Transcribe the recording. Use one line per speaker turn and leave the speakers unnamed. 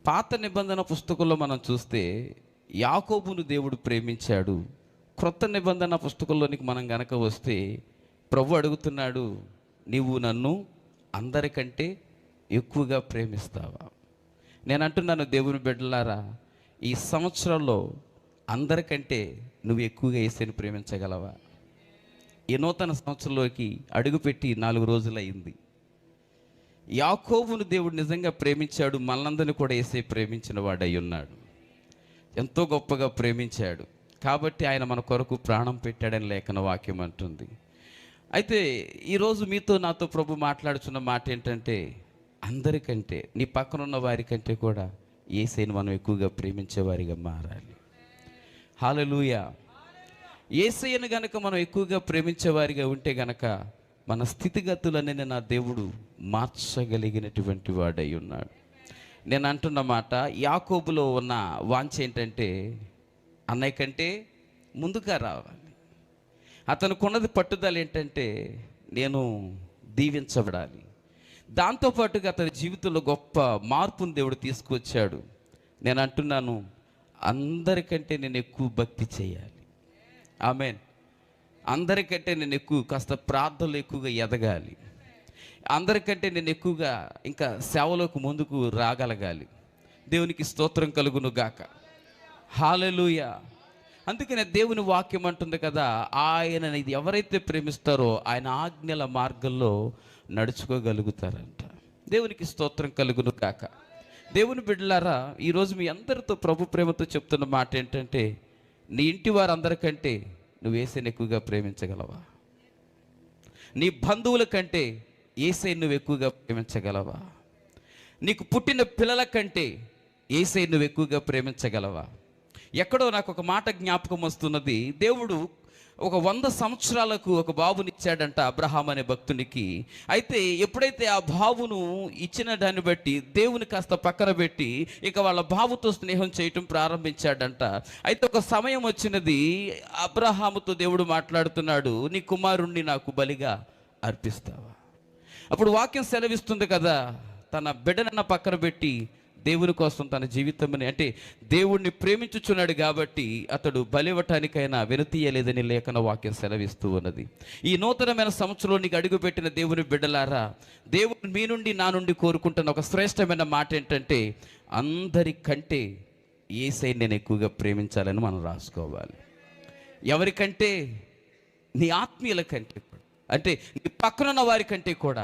పాత నిబంధన పుస్తకంలో మనం చూస్తే యాకోబును దేవుడు ప్రేమించాడు. క్రొత్త నిబంధన పుస్తకంలోనికి మనం గనక వస్తే ప్రభు అడుగుతున్నాడు, నీవు నన్ను అందరికంటే ఎక్కువగా ప్రేమిస్తావా? నేను అంటున్నాను, దేవుని బిడ్డలారా, ఈ సంవత్సరంలో అందరికంటే నువ్వు ఎక్కువగా యేసుని ప్రేమించగలవా? ఈ నూతన సంవత్సరంలోకి అడుగుపెట్టి 4 రోజులయ్యింది. యాకోబును దేవుడు నిజంగా ప్రేమించాడు, మనలందరినీ కూడా యేసే ప్రేమించిన వాడై ఉన్నాడు. ఎంతో గొప్పగా ప్రేమించాడు కాబట్టి ఆయన మన కొరకు ప్రాణం పెట్టాడని లేఖన వాక్యం అంటుంది. అయితే ఈరోజు మీతో నాతో ప్రభు మాట్లాడుతున్న మాట ఏంటంటే, అందరికంటే నీ పక్కన ఉన్న వారికంటే కూడా యేసయ్యను మనం ఎక్కువగా ప్రేమించే వారిగా మారాలి. హల్లెలూయా. యేసయ్యను గనక మనం ఎక్కువగా ప్రేమించే వారిగా ఉంటే గనక మన స్థితిగతులన్నీ నా దేవుడు మార్చగలిగినటువంటి వాడై ఉన్నాడు. నేను అంటున్న మాట, యాకోబులో ఉన్న వాంఛ ఏంటంటే అన్నయ్య కంటే ముందుగా రావాలి. అతనుకున్నది పట్టుదల ఏంటంటే నేను దీవించబడాలి. దాంతోపాటుగా అతని జీవితంలో గొప్ప మార్పును దేవుడు తీసుకొచ్చాడు. నేను అంటున్నాను, అందరికంటే నేను ఎక్కువ భక్తి చేయాలి. ఆమేన్. అందరికంటే నేను ఎక్కువ కాస్త ప్రార్థనలు ఎక్కువగా ఎదగాలి. అందరికంటే నేను ఎక్కువగా ఇంకా సేవలోకి ముందుకు రాగలగాలి. దేవునికి స్తోత్రం కలుగును గాక. హల్లెలూయా. అందుకనే దేవుని వాక్యం అంటుంది కదా, ఆయన ఇది ఎవరైతే ప్రేమిస్తారో ఆయన ఆజ్ఞల మార్గంలో నడుచుకోగలుగుతారంట. దేవునికి స్తోత్రం కలుగును గాక. దేవుని బిడ్డలారా, ఈరోజు మీ అందరితో ప్రభు ప్రేమతో చెప్తున్న మాట ఏంటంటే, నీ ఇంటి వారందరికంటే నువ్వు యేసయ్యను ఎక్కువగా ప్రేమించగలవా? నీ బంధువుల కంటే యేసయ్యను నువ్వు ఎక్కువగా ప్రేమించగలవా? నీకు పుట్టిన పిల్లల కంటే యేసయ్యను నువ్వు ఎక్కువగా ప్రేమించగలవా? ఎక్కడో నాకు ఒక మాట జ్ఞాపకం వస్తున్నది. దేవుడు ఒక 100 సంవత్సరాలకు ఒక బాబునిచ్చాడంట అబ్రహాం అనే భక్తునికి. అయితే ఎప్పుడైతే ఆ బాబును ఇచ్చిన దాన్ని బట్టి దేవుని కాస్త పక్కన పెట్టి ఇక వాళ్ళ బాబుతో స్నేహం చేయటం ప్రారంభించాడంట. అయితే ఒక సమయం వచ్చినది, అబ్రహాముతో దేవుడు మాట్లాడుతున్నాడు, నీ కుమారుణ్ణి నాకు బలిగా అర్పిస్తావా? అప్పుడు వాక్యం సెలవిస్తుంది కదా, తన బిడ్డనన్న పక్కన పెట్టి దేవుని కోసం తన జీవితంని, అంటే దేవుణ్ణి ప్రేమించుచున్నాడు కాబట్టి అతడు బలివ్వటానికైనా వెనుతీయలేదని లేఖన వాక్యం సెలవిస్తూ ఉన్నది. ఈ నూతనమైన సంవత్సరంలో నీకు అడుగుపెట్టిన దేవుని బిడ్డలారా, దేవుడు మీ నుండి నా నుండి కోరుకుంటున్న ఒక శ్రేష్టమైన మాట ఏంటంటే, అందరికంటే యేసయ్యను నేను ఎక్కువగా ప్రేమించాలని మనం రాసుకోవాలి. ఎవరికంటే? నీ ఆత్మీయుల కంటే, అంటే నీ పక్కనున్న వారి కంటే కూడా